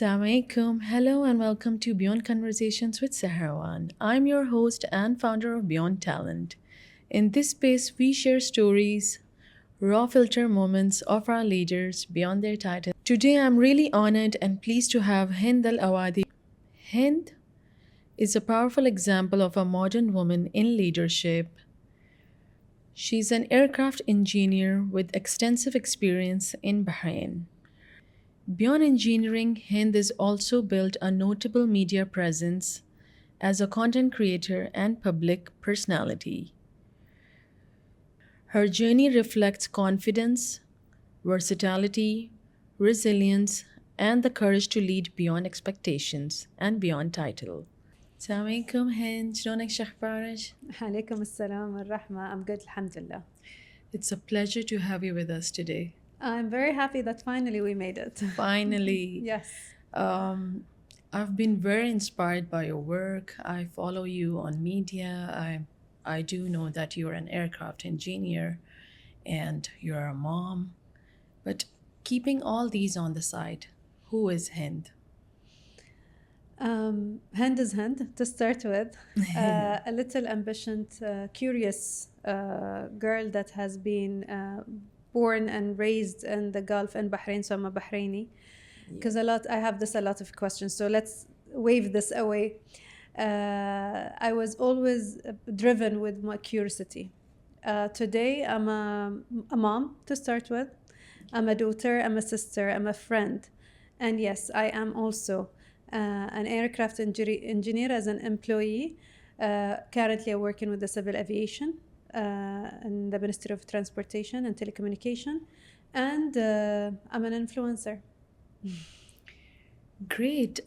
Assalamu alaikum. Hello and welcome to Beyond Conversations with Sahrawan. I'm your host and founder of Beyond Talent. In this space, we share stories, raw filter moments of our leaders beyond their title. Today, I'm really honored and pleased to have Hend Alawadhi. Hend is a powerful example of a modern woman in leadership. She's an aircraft engineer with extensive experience in Bahrain. Beyond engineering, Hind has also built a notable media presence as a content creator and public personality. Her journey reflects confidence, versatility, resilience, and the courage to lead beyond expectations and beyond title. السلام عليكم هند، شلونك شو أخبارك؟ عليكم السلام والرحمة. I'm good, alhamdulillah. It's a pleasure to have you with us today. I'm very happy that finally we made it. Finally. Yes. I've been very inspired by your work. I follow you on media. I do know that you're an aircraft engineer and you're a mom. But keeping all these on the side, who is Hind? Hend is Hend, to start with. A little ambitious, curious girl that has been born and raised in the Gulf in Bahrain, so I'm a Bahraini. Because I have a lot of questions, so let's wave this away. I was always driven with my curiosity. Today, I'm a mom to start with. I'm a daughter, I'm a sister, I'm a friend. And yes, I am also an aircraft engineer as an employee. Currently, I'm working with the civil aviation in the Ministry of Transportation and Telecommunication. And I'm an influencer. Great.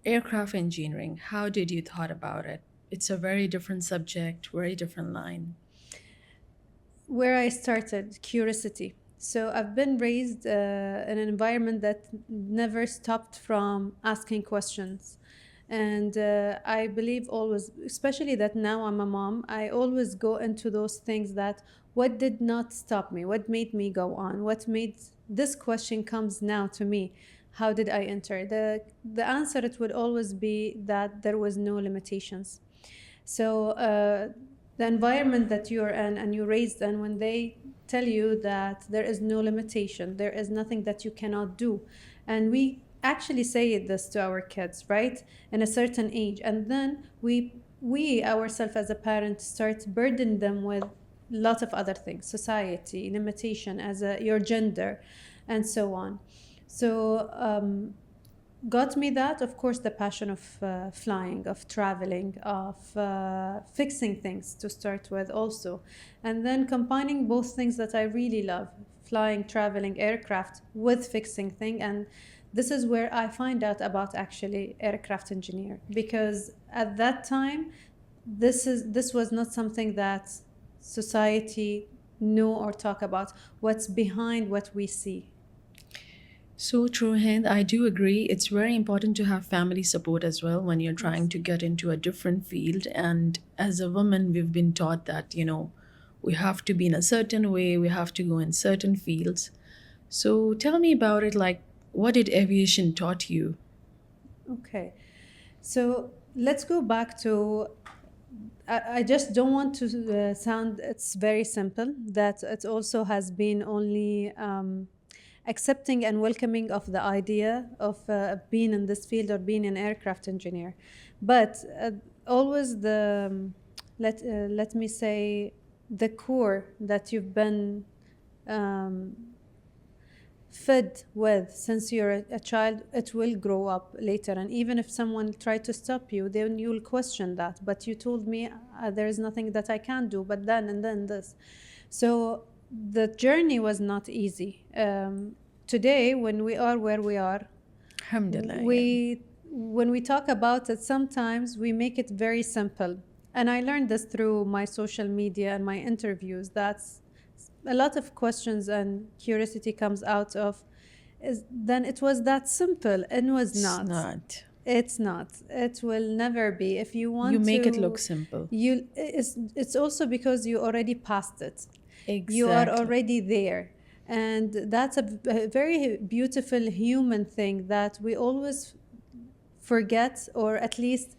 Aircraft engineering, how did you thought about it? It's a very different subject, very different line. Where I started, curiosity. So I've been raised in an environment that never stopped from asking questions. And I believe always, especially that now I'm a mom, I always go into those things that what did not stop me? What made me go on? What made this question comes now to me? How did I enter? The answer, it would always be that there was no limitations. So the environment that you're in and you're raised in, when they tell you that there is no limitation, there is nothing that you cannot do. And we actually say this to our kids, right? In a certain age. And then we ourselves as a parent start burdening them with lots of other things, society, limitation, your gender, and so on. So got me that, of course, the passion of flying, of traveling, of fixing things to start with also. And then combining both things that I really love, flying, traveling, aircraft, with fixing thing. And this is where I find out about actually aircraft engineer. Because at that time, this was not something that society knew or talk about, what's behind what we see. So true, Hind. I do agree. It's very important to have family support as well when you're trying to get into a different field. And as a woman, we've been taught that, we have to be in a certain way, we have to go in certain fields. So tell me about it, like, what did aviation taught you? Okay. So let's go back to, I just don't want to sound, it's very simple, that it also has been only accepting and welcoming of the idea of being in this field or being an aircraft engineer. But always let me say, the core that you've been fed with since you're a child, it will grow up later. And even if someone tried to stop you, then you'll question that. But you told me there is nothing that I can do, but then and then this. So the journey was not easy. Today, when we are where we are, Alhamdulillah. When we talk about it, sometimes we make it very simple. And I learned this through my social media and my interviews. That's a lot of questions and curiosity comes out of, then it was that simple. It was not. It's not. It will never be. If you want to... You make it look simple. It's also because you already passed it. Exactly. You are already there. And that's a very beautiful human thing that we always forget, or at least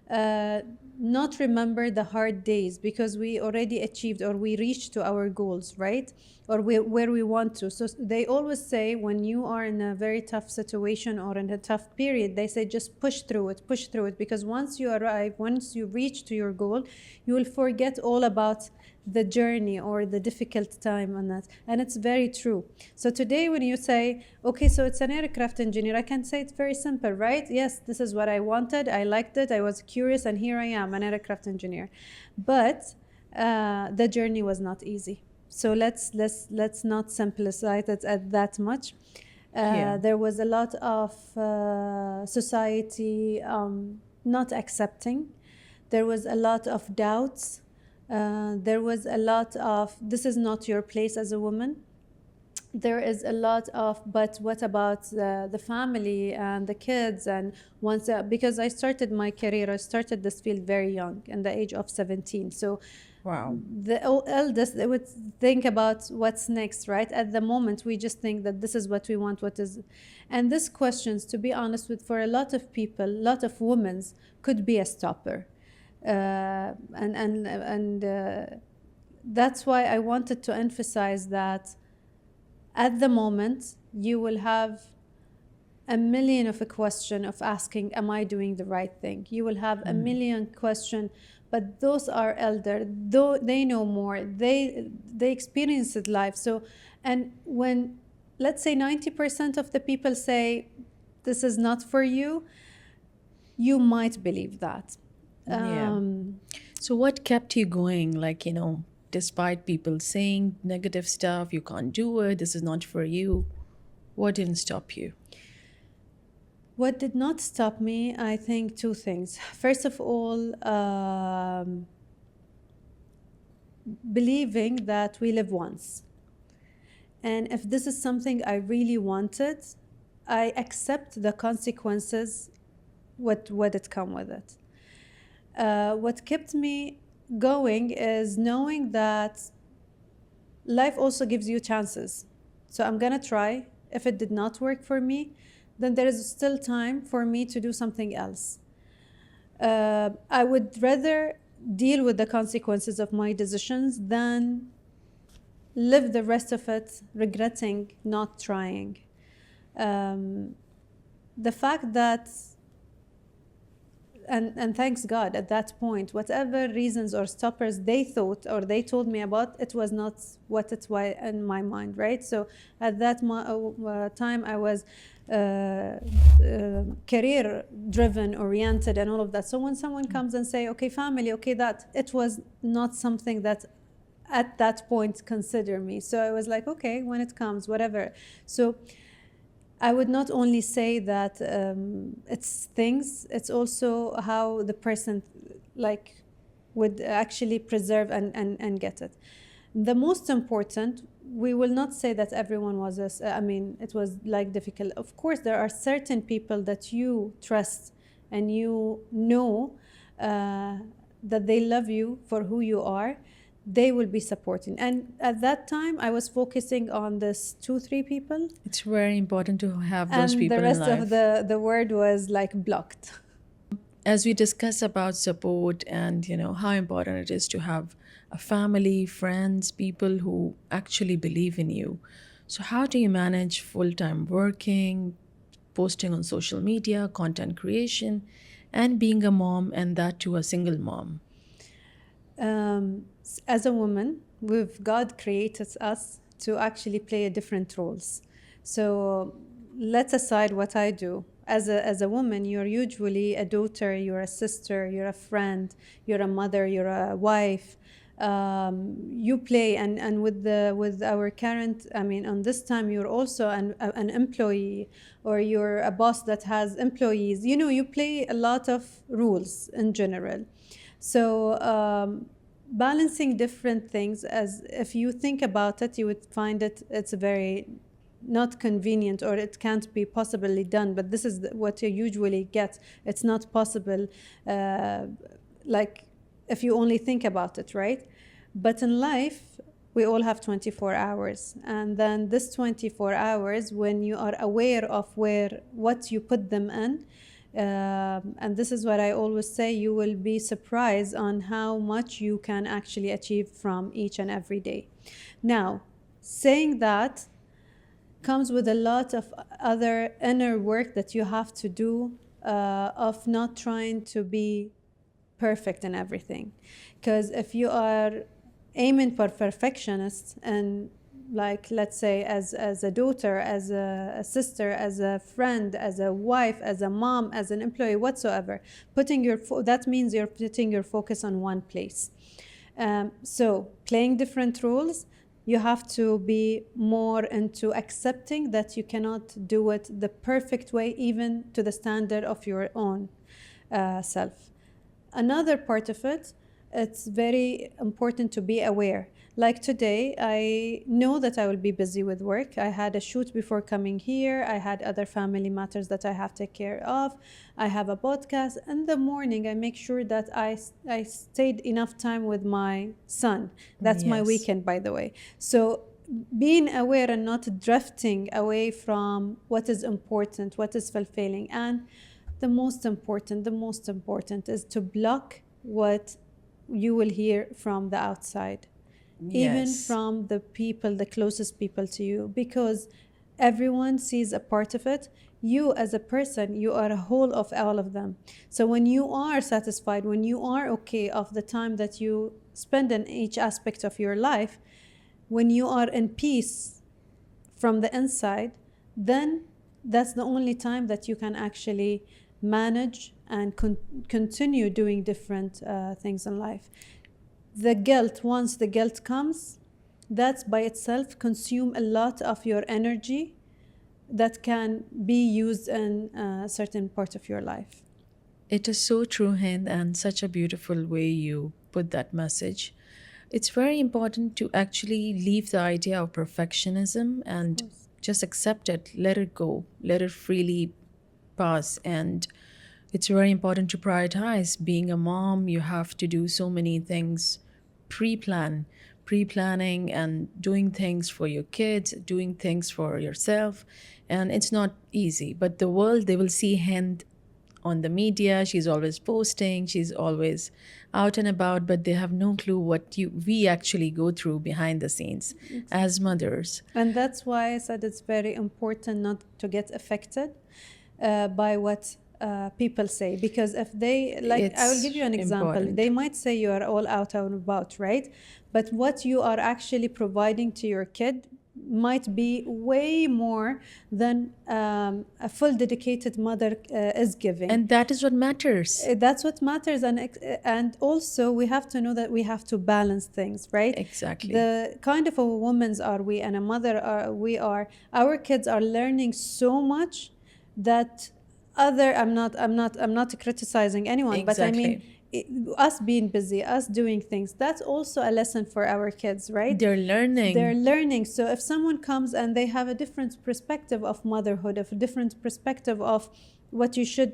uh, not remember the hard days, because we already achieved or we reached to our goals, right? Or where we want to. So they always say, when you are in a very tough situation or in a tough period, they say just push through it, because once you arrive, once you reach to your goal, you will forget all about the journey or the difficult time on that. And it's very true. So today when you say, okay, so it's an aircraft engineer, I can say it's very simple, right? Yes, this is what I wanted, I liked it, I was curious, and here I am, an aircraft engineer. But the journey was not easy. So let's not simplify it at that much. Yeah. There was a lot of society not accepting. There was a lot of doubts. There was a lot of, this is not your place as a woman. There is a lot of, but what about the family and the kids? And once, because I started my career, I started this field very young, in the age of 17. So Wow. the eldest, they would think about what's next, right? At the moment, we just think that this is what we want, what is, and these questions, to be honest with, for a lot of people, a lot of women, could be a stopper. And that's why I wanted to emphasize that at the moment you will have a million of a question of asking, am I doing the right thing? You will have a million question, but those are elder, though they know more, they experienced life. So, and when, let's say 90% of the people say this is not for you, you might believe that. Yeah. So what kept you going? Like, despite people saying negative stuff, you can't do it, this is not for you. What didn't stop you? What did not stop me, I think, two things. First of all, believing that we live once. And if this is something I really wanted, I accept the consequences, what it come with it. What kept me going is knowing that life also gives you chances. So I'm gonna try. If it did not work for me, then there is still time for me to do something else. I would rather deal with the consequences of my decisions than live the rest of it regretting not trying. The fact that, and thanks God, at that point, whatever reasons or stoppers they thought or they told me about, it was not what it was in my mind, right? So at that time, I was career driven, oriented, and all of that. So when someone comes and say, okay, family, okay, that, it was not something that at that point consider me. So I was like, okay, when it comes, whatever. So I would not only say that it's things, it's also how the person would actually preserve and get it. The most important, we will not say that everyone was it was difficult. Of course, there are certain people that you trust and you know that they love you for who you are. They will be supporting. And at that time, I was focusing on this 2-3 people. It's very important to have those And people the rest in life. of the word was blocked. As we discuss about support and how important it is to have a family, friends, people who actually believe in you. So how do you manage full-time working, posting on social media, content creation, and being a mom, and that to a single mom? As a woman, God created us to actually play different roles. So let's aside what I do. As a woman, you're usually a daughter, you're a sister, you're a friend, you're a mother, you're a wife. You play, and with our current, on this time, you're also an employee, or you're a boss that has employees. You play a lot of roles in general. So balancing different things, as if you think about it, you would find it's very not convenient, or it can't be possibly done. But this is what you usually get. It's not possible, if you only think about it, right? But in life, We all have 24 hours. And then this 24 hours, when you are aware of what you put them in, and this is what I always say, you will be surprised on how much you can actually achieve from each and every day. Now, saying that comes with a lot of other inner work that you have to do, of not trying to be perfect in everything. Because if you are aiming for perfectionist, and like, let's say, as a daughter, as a sister, as a friend, as a wife, as a mom, as an employee, whatsoever, that means you're putting your focus on one place. So playing different roles, you have to be more into accepting that you cannot do it the perfect way, even to the standard of your own self. Another part of it, it's very important to be aware. Like today, I know that I will be busy with work. I had a shoot before coming here. I had other family matters that I have to take care of. I have a podcast. In the morning, I make sure that I stayed enough time with my son. That's my Yes. weekend, by the way. So being aware and not drifting away from what is important, what is fulfilling. And the most important is to block what you will hear from the outside, even Yes. from the people, the closest people to you, because everyone sees a part of it. You as a person, you are a whole of all of them. So when you are satisfied, when you are okay of the time that you spend in each aspect of your life, when you are in peace from the inside, then that's the only time that you can actually manage and continue doing different things in life. The guilt, once the guilt comes, that's by itself consume a lot of your energy that can be used in a certain part of your life. It is so true, Hind, and such a beautiful way you put that message. It's very important to actually leave the idea of perfectionism Of and course. just accept it, let it go, let it freely pass. And it's very important to prioritize. Being a mom, you have to do so many things, pre-plan, pre-planning and doing things for your kids, doing things for yourself. And it's not easy, but the world, they will see Hind on the media. She's always posting, she's always out and about, but they have no clue what we actually go through behind the scenes as mothers. And that's why I said it's very important not to get affected by what people say. Because if they, like, I will give you It's an example. important. They might say you are all out and about, right? But what you are actually providing to your kid might be way more than a full dedicated mother is giving. And that is what matters. That's what matters. And also we have to know that we have to balance things, right? Exactly. The kind of a woman's are we, and a mother are we are. Our kids are learning so much that other I'm not criticizing anyone, but I mean, Exactly. us being busy, us doing things, that's also a lesson for our kids, right? They're They're learning. learning. So if someone comes and they have a different perspective of motherhood, of a different perspective of what you should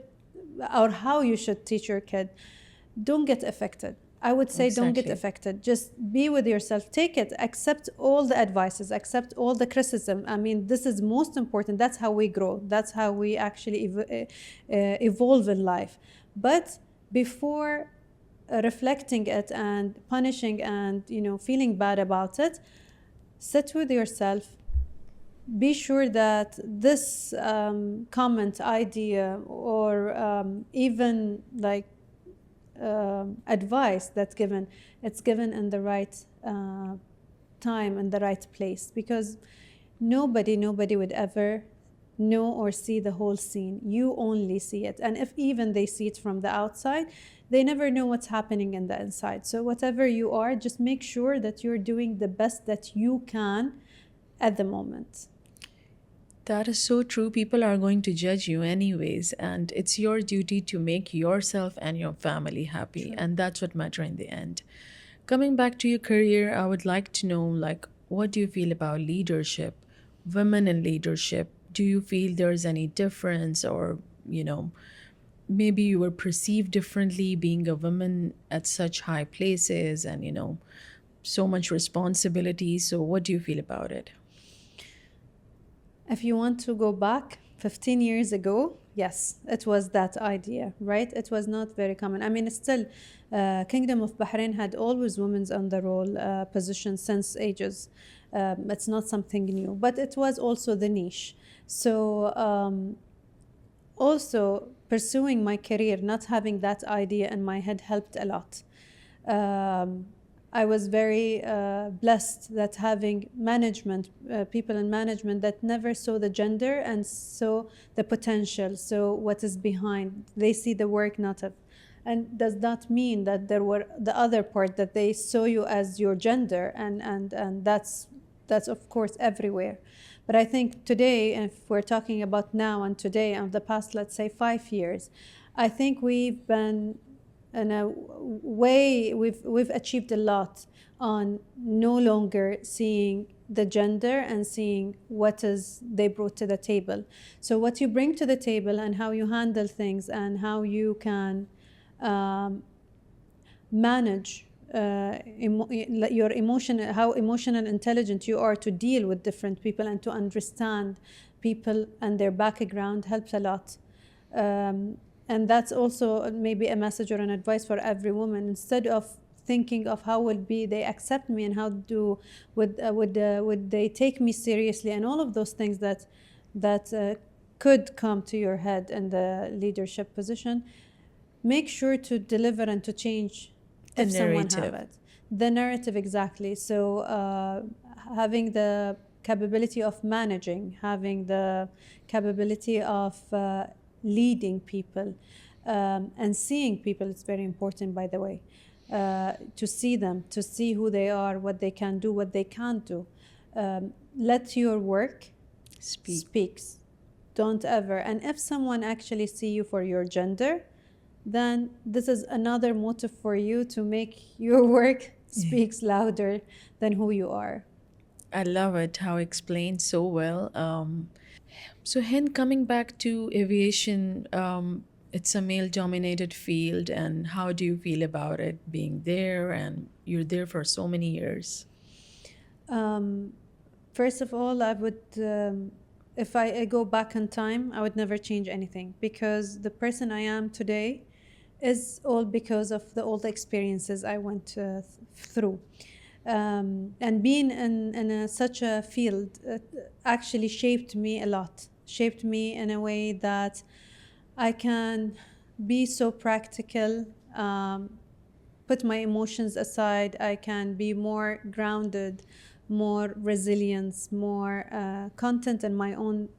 or how you should teach your kid, don't get affected. I would say don't get Exactly. affected. Just be with yourself. Take it. Accept all the advices. Accept all the criticism. I mean, this is most important. That's how we grow. That's how we actually evolve in life. But before reflecting it and punishing and feeling bad about it, sit with yourself. Be sure that this comment, idea, or even like advice that's given, it's given in the right time and the right place, because nobody would ever know or see the whole scene. You only see it, and if even they see it from the outside, they never know what's happening in the inside. So whatever you are, just make sure that you're doing the best that you can at the moment. That is so true. People are going to judge you anyways, and it's your duty to make yourself and your family happy, True. and that's what matters in the end. Coming back to your career, I would like to know, like, what do you feel about leadership, women in leadership? Do you feel there's any difference, or maybe you were perceived differently being a woman at such high places, and so much responsibility. So, what do you feel about it? If you want to go back 15 years ago, yes, it was that idea, right? It was not very common. I mean, still, Kingdom of Bahrain had always women's on the role position since ages. It's not something new, but it was also the niche. So also pursuing my career, not having that idea in my head helped a lot. Um, I was very blessed that having management, people in management that never saw the gender and saw the potential, so what is behind. They see the work, not of. And does that mean that there were the other part that they saw you as your gender, and that's of course everywhere. But I think today, if we're talking about now and today and the past, let's say 5 years, I think we've been in a way we've achieved a lot on no longer seeing the gender and seeing what is they brought to the table. So what you bring to the table and how you handle things and how you can manage your emotion, how emotional intelligent you are to deal with different people and to understand people and their background helps a lot. And that's also maybe a message or an advice for every woman. Instead of thinking of how will be they accept me and how do would they take me seriously and all of those things that could come to your head in the leadership position, make sure to deliver and to change The if someone have narrative. it. The narrative, exactly. So having the capability of managing, having the capability of leading people, and seeing people, it's very important, by the way, to see them, to see who they are, what they can do, what they can't do. Let your work Speak. speaks. Don't ever. And if someone actually see you for your gender, then this is another motive for you to make your work speaks louder than who you are. I love it how explained so well. So, Hen, coming back to aviation, it's a male dominated field, and how do you feel about it being there? And you're there for so many years. Um, First of all, I would, if I go back in time, I would never change anything because the person I am today is all because of the old experiences I went through. And being in such a field actually shaped me a lot, shaped me in a way that I can be so practical, put my emotions aside. I can be more grounded, more resilience, more content in my own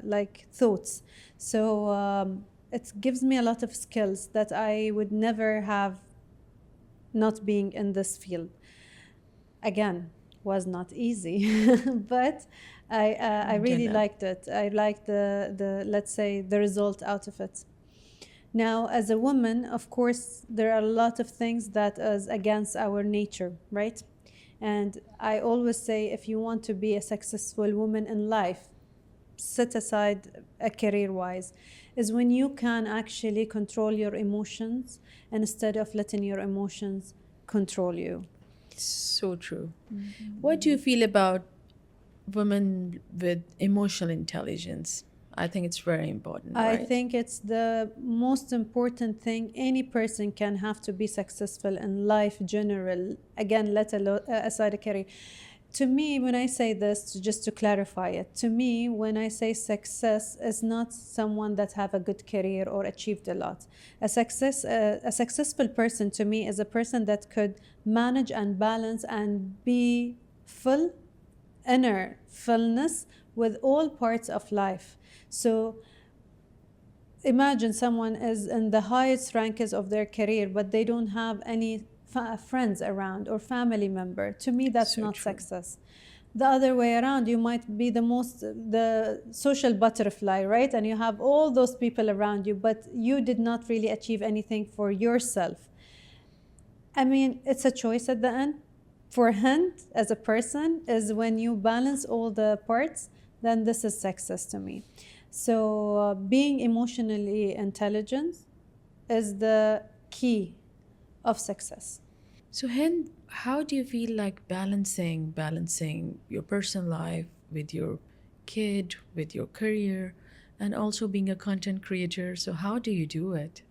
like thoughts. So it gives me a lot of skills that I would never have not being in this field. Again, was not easy, but I really Alhamdulillah. liked it. I liked the let's say the result out of it. Now, as a woman, of course, there are a lot of things that is against our nature, right? And I always say, if you want to be a successful woman in life, set aside a career-wise, is when you can actually control your emotions instead of letting your emotions control you. So true. What do you feel about women with emotional intelligence? I think it's very important, I right? think it's the most important thing any person can have to be successful in life general. Again, let alone aside a career. To me, when I say this, just to clarify it, to me, when I say success is not someone that have a good career or achieved a lot. A successful person to me is a person that could manage and balance and be full, inner fullness with all parts of life. So imagine someone is in the highest ranks of their career, but they don't have any friends around or family member. To me, that's So not true. success. The other way around, you might be the social butterfly, right? And you have all those people around you, but you did not really achieve anything for yourself. I mean, it's a choice at the end. For Hend, as a person, is when you balance all the parts, then this is success to me. So, being emotionally intelligent is the key of success. So, Hen, how do you feel like balancing your personal life with your kid, with your career, and also being a content creator? So, how do you do it?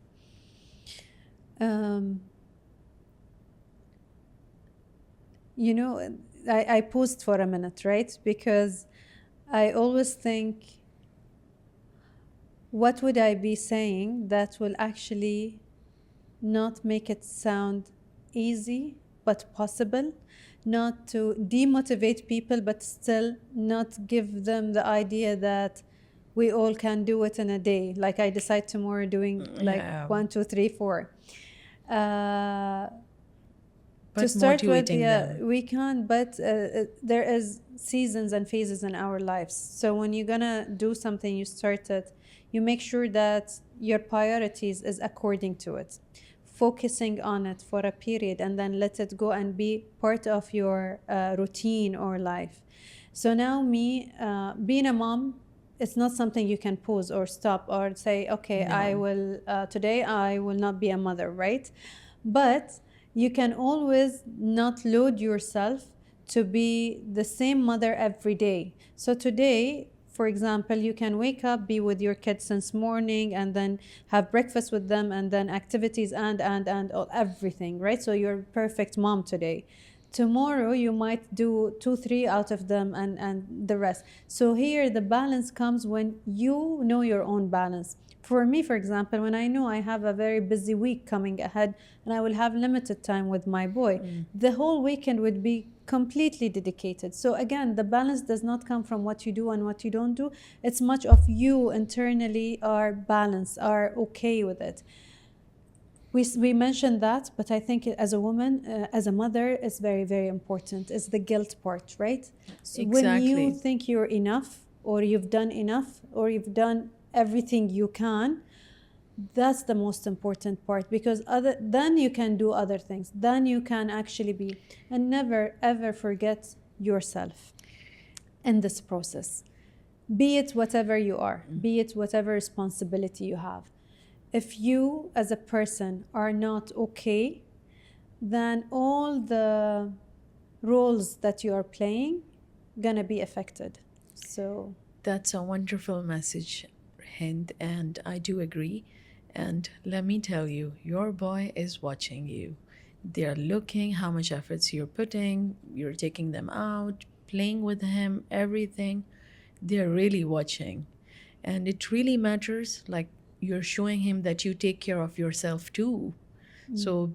Um, you know, I paused for a minute, right? Because I always think, what would I be saying that will actually not make it sound easy but possible, not to demotivate people, but still not give them the idea that we all can do it in a day. Like I decide tomorrow doing like Yeah, one, two, three, four. Uh, to but start with, motivating yeah, them. we can, but there is seasons and phases in our lives. So when you're gonna do something, you start it, you make sure that your priorities is according to it, focusing on it for a period, and then let it go and be part of your routine or life. So now me, being a mom, it's not something you can pause or stop or say, okay, I No. will today I will not be a mother, right? But you can always not load yourself to be the same mother every day. So today, for example, you can wake up, be with your kids since morning, and then have breakfast with them, and then activities and all, everything, right? So you're a perfect mom today. Tomorrow you might do two, three out of them, and the rest. So here the balance comes when you know your own balance. For me, for example, when I know I have a very busy week coming ahead and I will have limited time with my boy, the whole weekend would be completely dedicated. So again, the balance does not come from what you do and what you don't do. It's much of you internally are balanced, are okay with it. We mentioned that, but I think as a woman, as a mother, it's very, very important. It's the guilt part, right? So when you Exactly. think you're enough, or you've done enough, or you've done everything you can, that's the most important part, because other then you can do other things. Then you can actually be, and never ever forget yourself in this process. Be it whatever you are, be it whatever responsibility you have. If you as a person are not okay, then all the roles that you are playing gonna be affected. So That's a wonderful message, Hind, and I do agree. And let me tell you, your boy is watching you. They're looking how much efforts you're putting, you're taking them out, playing with him, everything. They're really watching. And it really matters, like you're showing him that you take care of yourself too. So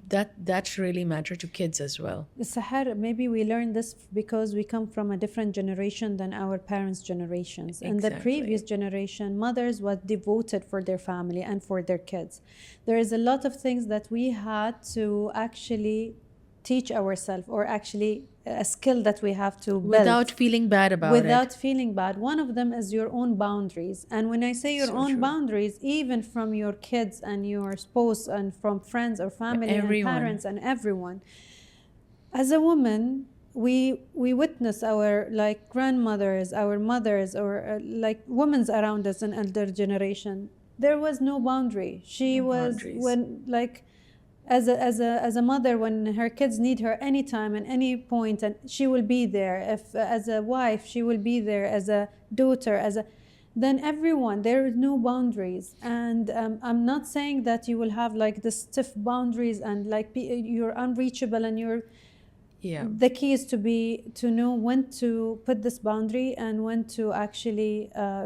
that really matter to kids as well. Sahar, maybe we learned this because we come from a different generation than our parents' generations. And the previous Exactly. generation, mothers were devoted for their family and for their kids. There is a lot of things that we had to actually teach ourselves, or actually a skill that we have to Without build feeling bad about it. without feeling bad. One of them is your own boundaries. And when I say your So own true. boundaries, even from your kids and your spouse and from friends or family and Everyone. parents and everyone, as a woman, we witness our like grandmothers, our mothers, or like women's around us in elder generation. There was no boundary. She No was, boundaries. when like, as a mother, when her kids need her anytime and any point, and she will be there. If as a wife, she will be there. As a daughter, as a, then everyone, there is no boundaries. And I'm not saying that you will have like the stiff boundaries and like you're unreachable, and you're, Yeah. the key is to be, to know when to put this boundary and when to actually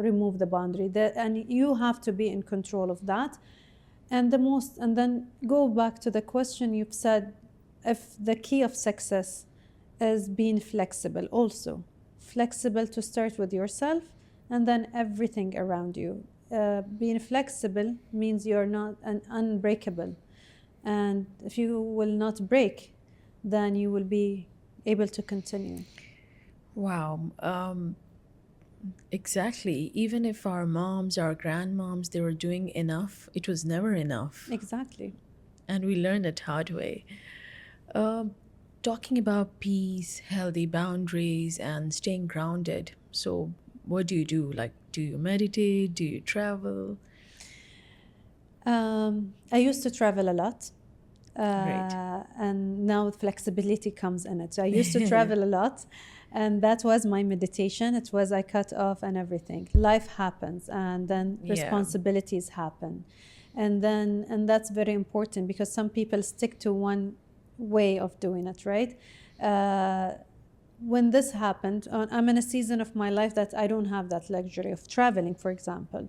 remove the boundary, that, and you have to be in control of that. And the most, and then go back to the question you've said, if the key of success is being flexible, also flexible to start with yourself and then everything around you. Being flexible means you're not an unbreakable, and if you will not break, then you will be able to continue. Wow. Exactly. Even if our moms, our grandmoms, they were doing enough, it was never enough. Exactly. And we learned it hard way. Um, Talking about peace, healthy boundaries, and staying grounded. So, what do you do? Like, do you meditate? Do you travel? I used to travel a lot. Great. And now flexibility comes in it. So I used to travel a lot, and that was my meditation. It was I cut off and everything. Life happens, and then Yeah. responsibilities happen, and that's very important because some people stick to one way of doing it, right? Uh, when this happened, I'm in a season of my life that I don't have that luxury of traveling, for example.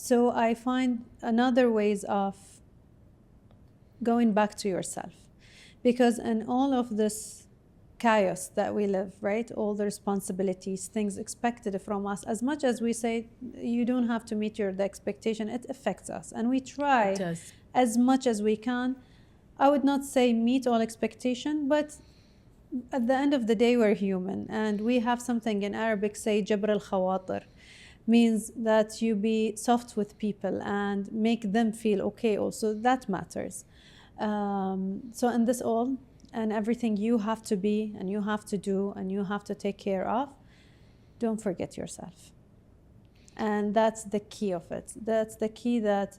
So I find another ways of going back to yourself, because in all of this chaos that we live, right, all the responsibilities, things expected from us, as much as we say you don't have to meet the expectation, it affects us, and we It try does. as much as we can. I would not say meet all expectation, but at the end of the day we're human, and we have something in Arabic say jabr al khawatir, means that you be soft with people and make them feel okay also. That matters. So in this all and everything you have to be and you have to do and you have to take care of, don't forget yourself. And that's the key of it. That's the key, that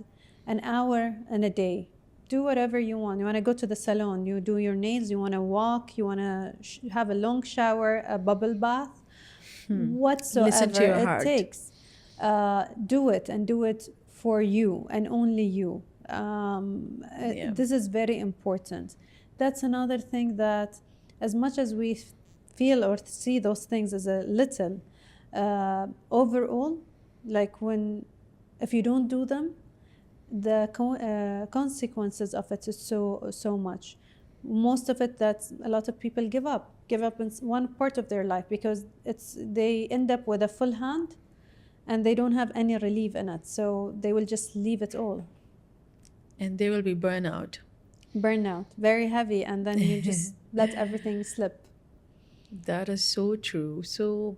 an hour in a day, do whatever you want. You want to go to the salon, you do your nails, you want to walk, you want to have a long shower, a bubble bath, Listen to whatsoever your it heart. takes. Do it, and do it for you and only you. Yeah. This is very important. That's another thing, that as much as we feel or see those things as a little, overall, like when, if you don't do them, the consequences of it is so much. Most of it, that a lot of people give up in one part of their life, because they end up with a full hand and they don't have any relief in it, so they will just leave it all. And there will be burnout. Burnout, very heavy, and then you just let everything slip. That is so true. So,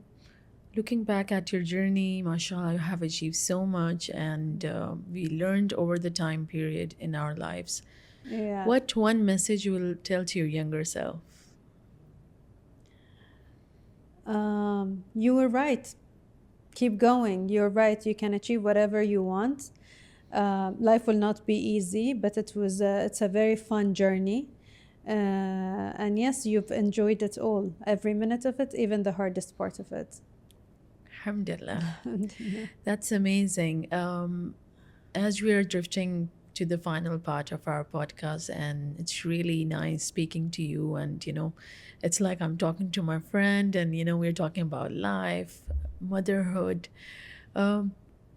looking back at your journey, mashallah, you have achieved so much, and we learned over the time period in our lives. Yeah. What one message you will tell to your younger self? You were right. Keep going. You're right. You can achieve whatever you want. Life will not be easy, but it's a very fun journey. And yes, you've enjoyed it all, every minute of it, even the hardest part of it. Alhamdulillah. That's amazing. As we are drifting to the final part of our podcast, and it's really nice speaking to you. And, it's like I'm talking to my friend, and, we're talking about life, motherhood. Um,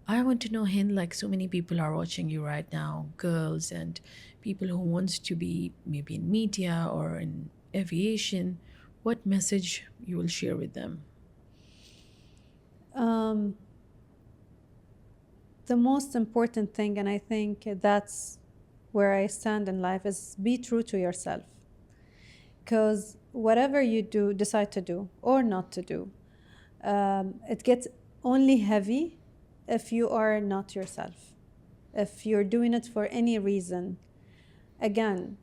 I want to know, Hind, like so many people are watching you right now, girls and people who wants to be maybe in media or in aviation. What message you will share with them? Um, the most important thing, and I think that's where I stand in life, is be true to yourself. Because whatever you do, decide to do or not to do, it gets only heavy if you are not yourself. If you're doing it for any reason, again,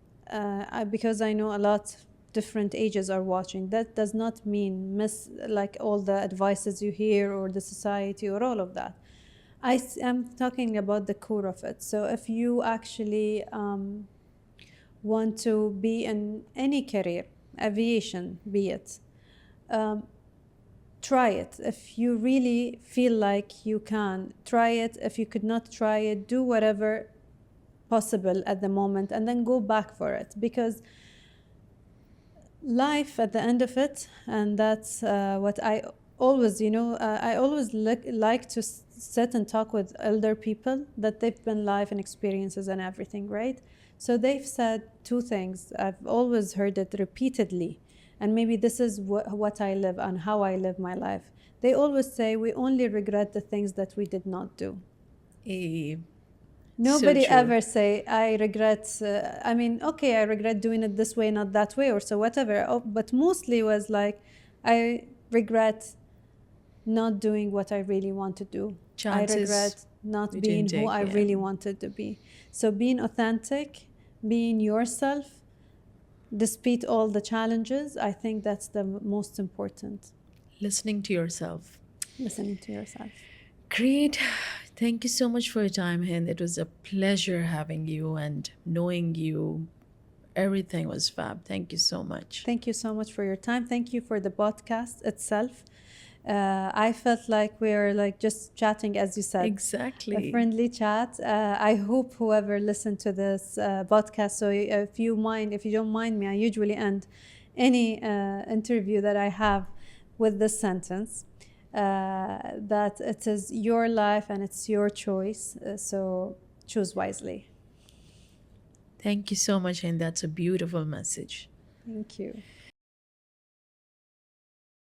because I know a lot different ages are watching, that does not mean miss like all the advices you hear or the society or all of that. am talking about the core of it. So if you actually want to be in any career, aviation be it, um, try it. If you really feel like you can, try it. If you could not try it, do whatever possible at the moment and then go back for it, because life at the end of it, and that's what I always, I always like to sit and talk with elder people that they've been life and experiences and everything, right? So they've said two things. I've always heard it repeatedly, and maybe this is what I live and how I live my life. They always say we only regret the things that we did not do. Eh, so Nobody true. ever say I regret. I mean, okay, I regret doing it this way, not that way, or so whatever. Oh, but mostly was like, I regret not doing what I really want to do. I Chances regret not we being didn't who take. I really wanted to be. So being authentic, being yourself, despite all the challenges, I think that's the most important. Listening to yourself. Listening to yourself. Great. Thank you so much for your time, Hind. It was a pleasure having you and knowing you. Everything was fab. Thank you so much. Thank you so much for your time. Thank you for the podcast itself. I felt like we are like just chatting, as you said, a Exactly. friendly chat. I hope whoever listened to this podcast. So if you don't mind me, I usually end any interview that I have with this sentence, that it is your life and it's your choice. So choose wisely. Thank you so much, Hind. That's a beautiful message. Thank you.